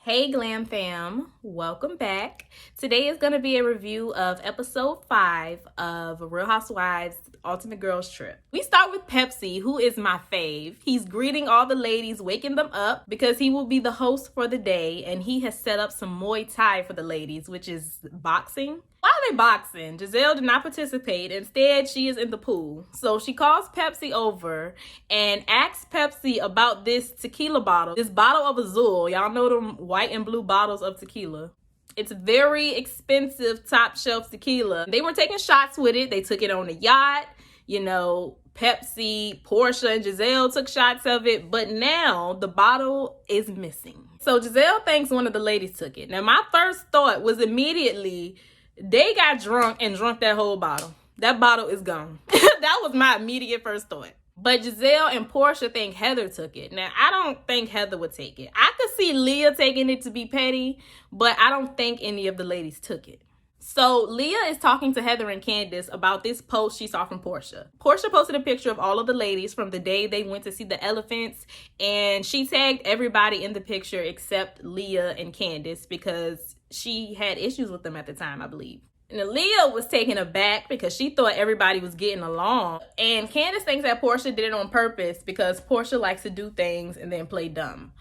Hey Glam Fam, welcome back. Today is going to be a review of episode 5 of Real Housewives Ultimate Girls Trip. We start with Pepsi, who is my fave. He's greeting all the ladies, waking them up because he will be the host for the day, and he has set up some Muay Thai for the ladies, which is boxing. While they boxing, Giselle did not participate. Instead, she is in the pool. So she calls Pepsi over and asks Pepsi about this tequila bottle. This bottle of Azul. Y'all know them white and blue bottles of tequila. It's very expensive top shelf tequila. They were taking shots with it. They took it on the yacht. You know, Pepsi, Porsha, and Giselle took shots of it. But now the bottle is missing. So Giselle thinks one of the ladies took it. Now my first thought was immediately, they got drunk and drunk that whole bottle. That bottle is gone. That was my immediate first thought. But Giselle and Porsha think Heather took it. Now, I don't think Heather would take it. I could see Leah taking it to be petty, but I don't think any of the ladies took it. So Leah is talking to Heather and Candace about this post she saw from Porsha. Porsha posted a picture of all of the ladies from the day they went to see the elephants, and she tagged everybody in the picture except Leah and Candace because she had issues with them at the time, I believe. And Leah was taken aback because she thought everybody was getting along. And Candace thinks that Porsha did it on purpose because Porsha likes to do things and then play dumb.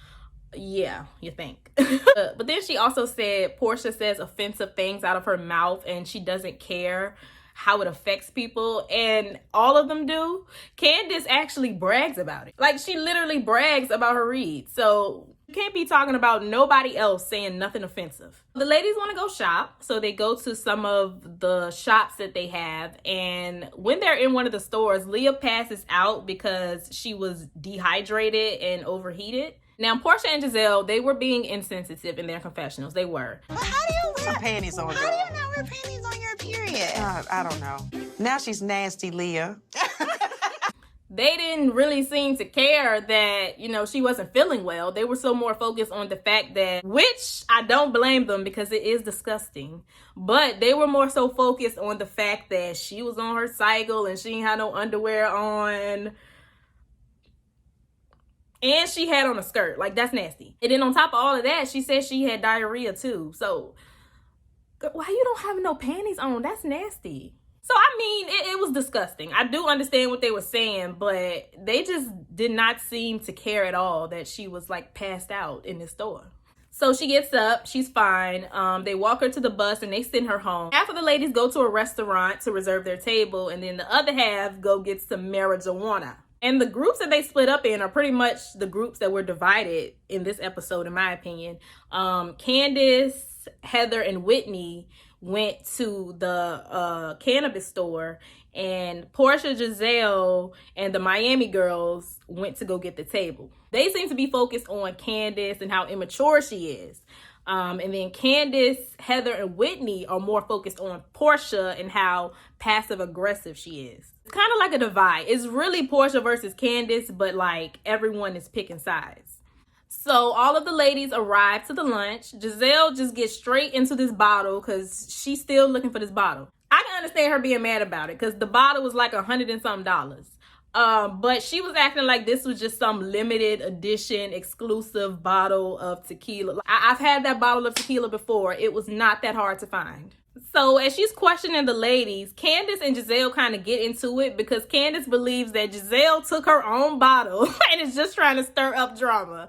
Yeah, you think. But then she also said Porsha says offensive things out of her mouth and she doesn't care how it affects people, and all of them do. Candace actually brags about it. Like, she literally brags about her read. So you can't be talking about nobody else saying nothing offensive. The ladies want to go shop, so they go to some of the shops that they have, and when they're in one of the stores, Leah passes out because she was dehydrated and overheated. Now, Porsha and Giselle, they were being insensitive in their confessionals. They were. But how do you wear some panties on? How do you not wear panties on your period? I don't know. Now she's nasty, Leah. They didn't really seem to care that, you know, she wasn't feeling well. They were so more focused on the fact that, which I don't blame them because it is disgusting, but they were more so focused on the fact that she was on her cycle and she ain't had no underwear on. And she had on a skirt. Like, that's nasty. And then on top of all of that, she said she had diarrhea too. So, why you don't have no panties on? That's nasty. So, I mean, it was disgusting. I do understand what they were saying, but they just did not seem to care at all that she was, like, passed out in the store. So she gets up, she's fine. They walk her to the bus and they send her home. Half of the ladies go to a restaurant to reserve their table, and then the other half go get some marijuana. And the groups that they split up in are pretty much the groups that were divided in this episode, in my opinion. Candace, Heather, and Whitney went to the cannabis store, and Porsha, Giselle, and the Miami girls went to go get the table. They seem to be focused on Candace and how immature she is. And then Candace, Heather, and Whitney are more focused on Porsha and how passive-aggressive she is. It's kind of like a divide. It's really Porsha versus Candace, but like everyone is picking sides. So all of the ladies arrive to the lunch. Giselle just gets straight into this bottle because she's still looking for this bottle. I can understand her being mad about it because the bottle was like $100 and something. But she was acting like this was just some limited edition exclusive bottle of tequila. I've had that bottle of tequila before. It was not that hard to find. So as she's questioning the ladies, Candace and Giselle kind of get into it because Candace believes that Giselle took her own bottle and is just trying to stir up drama.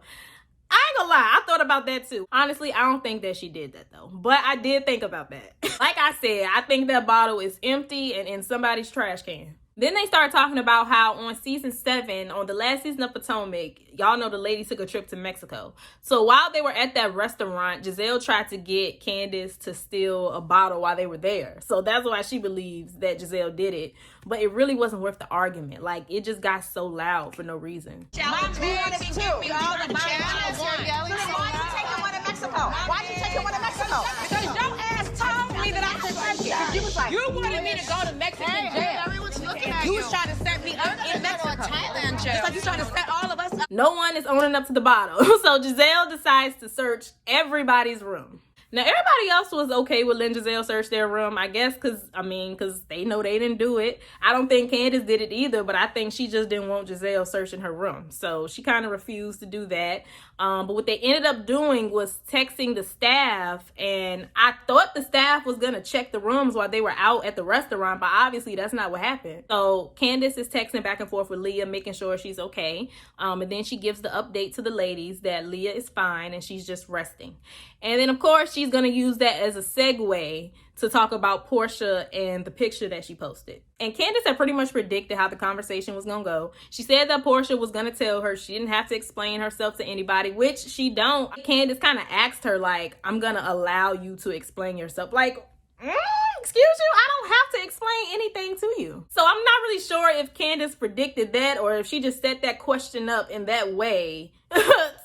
I ain't gonna lie, I thought about that too. Honestly, I don't think that she did that though, but I did think about that. Like I said, I think that bottle is empty and in somebody's trash can. Then they start talking about how on season 7, on the last season of Potomac, y'all know the ladies took a trip to Mexico. So while they were at that restaurant, Giselle tried to get Candace to steal a bottle while they were there. So that's why she believes that Giselle did it. But it really wasn't worth the argument. Like, it just got so loud for no reason. My man is too. Y'all the challenge. Why you taking one to Mexico? Why you taking one to Mexico? Because your ass told me that I could take it. You was like, you wanted me to go to Mexican jail. Everyone's looking at you. You was trying to set me up in Mexico. Thailand jail. It's like you trying to set all of us up. No one is owning up to the bottle. So Giselle decides to search everybody's room. Now, everybody else was okay with letting Giselle search their room, I guess, because they know they didn't do it. I don't think Candace did it either, but I think she just didn't want Giselle searching her room. So she kind of refused to do that. But what they ended up doing was texting the staff, and I thought the staff was going to check the rooms while they were out at the restaurant, but obviously that's not what happened. So Candace is texting back and forth with Leah, making sure she's okay. And then she gives the update to the ladies that Leah is fine and she's just resting. And then, of course, she's going to use that as a segue to talk about Porsha and the picture that she posted. And Candace had pretty much predicted how the conversation was going to go. She said that Porsha was going to tell her she didn't have to explain herself to anybody, which she don't. Candace kind of asked her, like, I'm going to allow you to explain yourself. Like, excuse you? I don't have to explain anything to you. So I'm not really sure if Candace predicted that or if she just set that question up in that way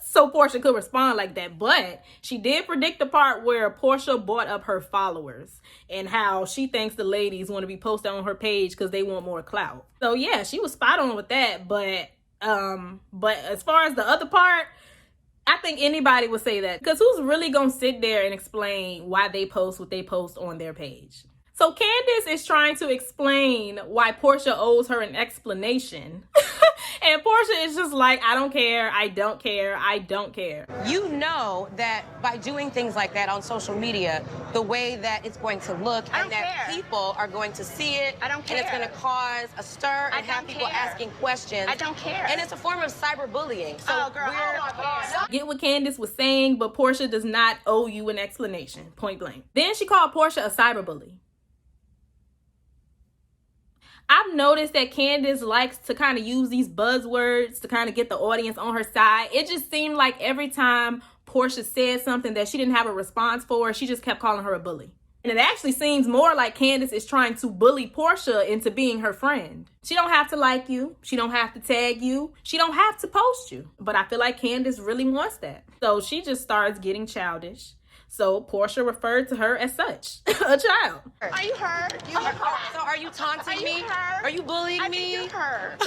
so Porsha could respond like that. But she did predict the part where Porsha brought up her followers and how she thinks the ladies want to be posted on her page because they want more clout. So yeah, she was spot on with that. But as far as the other part, I think anybody would say that, because who's really gonna sit there and explain why they post what they post on their page? So Candace is trying to explain why Porsha owes her an explanation. And Porsha is just like, I don't care, I don't care, I don't care. You know that by doing things like that on social media, the way that it's going to look and that people are going to see it. I don't care. And it's going to cause a stir and have people asking questions. I don't care. And it's a form of cyberbullying. So oh, girl, I don't care. Get what Candace was saying, but Porsha does not owe you an explanation, point blank. Then she called Porsha a cyberbully. I've noticed that Candace likes to kind of use these buzzwords to kind of get the audience on her side. It just seemed like every time Porsha said something that she didn't have a response for, she just kept calling her a bully. And it actually seems more like Candace is trying to bully Porsha into being her friend. She don't have to like you. She don't have to tag you. She don't have to post you. But I feel like Candace really wants that. So she just starts getting childish. So Porsha referred to her as such, a child. Are you hurt? So are you taunting me? Are you bullying me? I think you're hurt.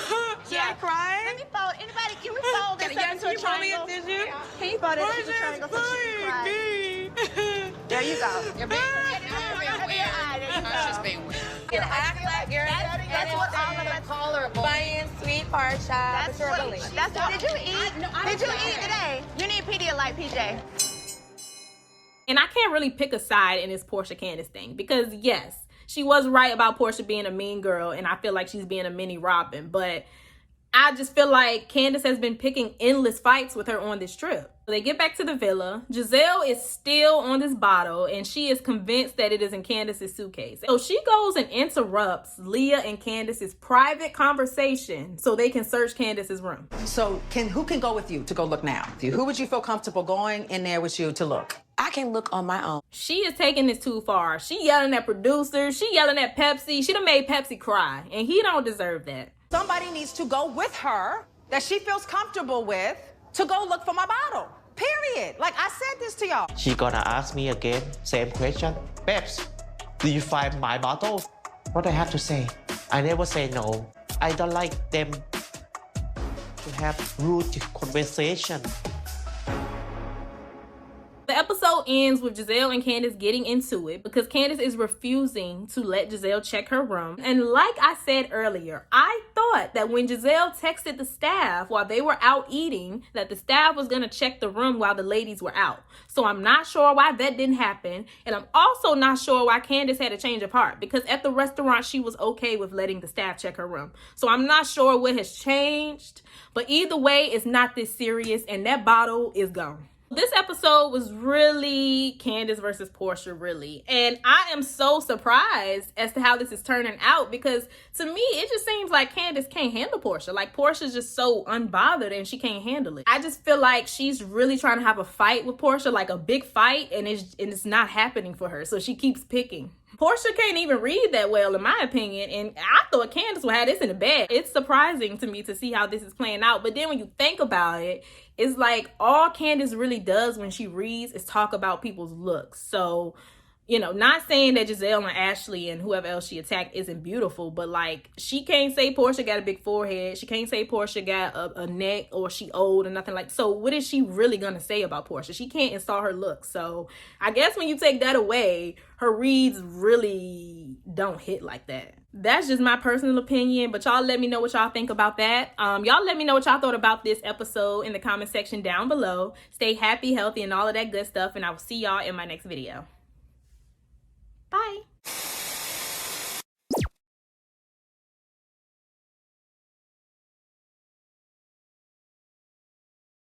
Should I cry? Let me fold. Anybody, can we fold this into a triangle? Can you fold it into a triangle so she can cry? There you go. You're being She's being weird. You can act like you're that's what all of us call her. Buying sweet Porsha. That's what. Did you eat? Did you eat today? You need Pedialyte, PJ. And I can't really pick a side in this Porsha Candace thing, because yes, she was right about Porsha being a mean girl, and I feel like she's being a mini Robin, but I just feel like Candace has been picking endless fights with her on this trip. They get back to the villa. Giselle is still on this bottle, and she is convinced that it is in Candace's suitcase. So she goes and interrupts Leah and Candace's private conversation so they can search Candace's room. So who can go with you to go look now? Who would you feel comfortable going in there with you to look? I can look on my own. She is taking this too far. She yelling at producers. She yelling at Pepsi. She done made Pepsi cry, and he don't deserve that. Somebody needs to go with her that she feels comfortable with to go look for my bottle. Period. Like I said this to y'all. She gonna ask me again, same question. Babes, do you find my bottle? What I have to say? I never say no. I don't like them to have rude conversation. The episode ends with Giselle and Candace getting into it because Candace is refusing to let Giselle check her room. And like I said earlier, I thought that when Giselle texted the staff while they were out eating, that the staff was going to check the room while the ladies were out. So I'm not sure why that didn't happen. And I'm also not sure why Candace had a change of heart, because at the restaurant, she was okay with letting the staff check her room. So I'm not sure what has changed, but either way, it's not this serious, and that bottle is gone. This episode was really Candace versus Porsha, really. And I am so surprised as to how this is turning out, because to me, it just seems like Candace can't handle Porsha. Like, Porsha's just so unbothered and she can't handle it. I just feel like she's really trying to have a fight with Porsha, like a big fight, and it's not happening for her. So she keeps picking. Porsha can't even read that well, in my opinion, and I thought Candace would have this in the bag. It's surprising to me to see how this is playing out, but then when you think about it, it's like all Candace really does when she reads is talk about people's looks. So You know, not saying that Giselle and Ashley and whoever else she attacked isn't beautiful, but like, she can't say Porsha got a big forehead. She can't say Porsha got a neck or she old or nothing like. So what is she really gonna say about Porsha? She can't insult her looks. So I guess when you take that away, her reads really don't hit like that. That's just my personal opinion, but y'all let me know what y'all think about that. Y'all let me know what y'all thought about this episode in the comment section down below. Stay happy, healthy, and all of that good stuff, and I will see y'all in my next video. Bye.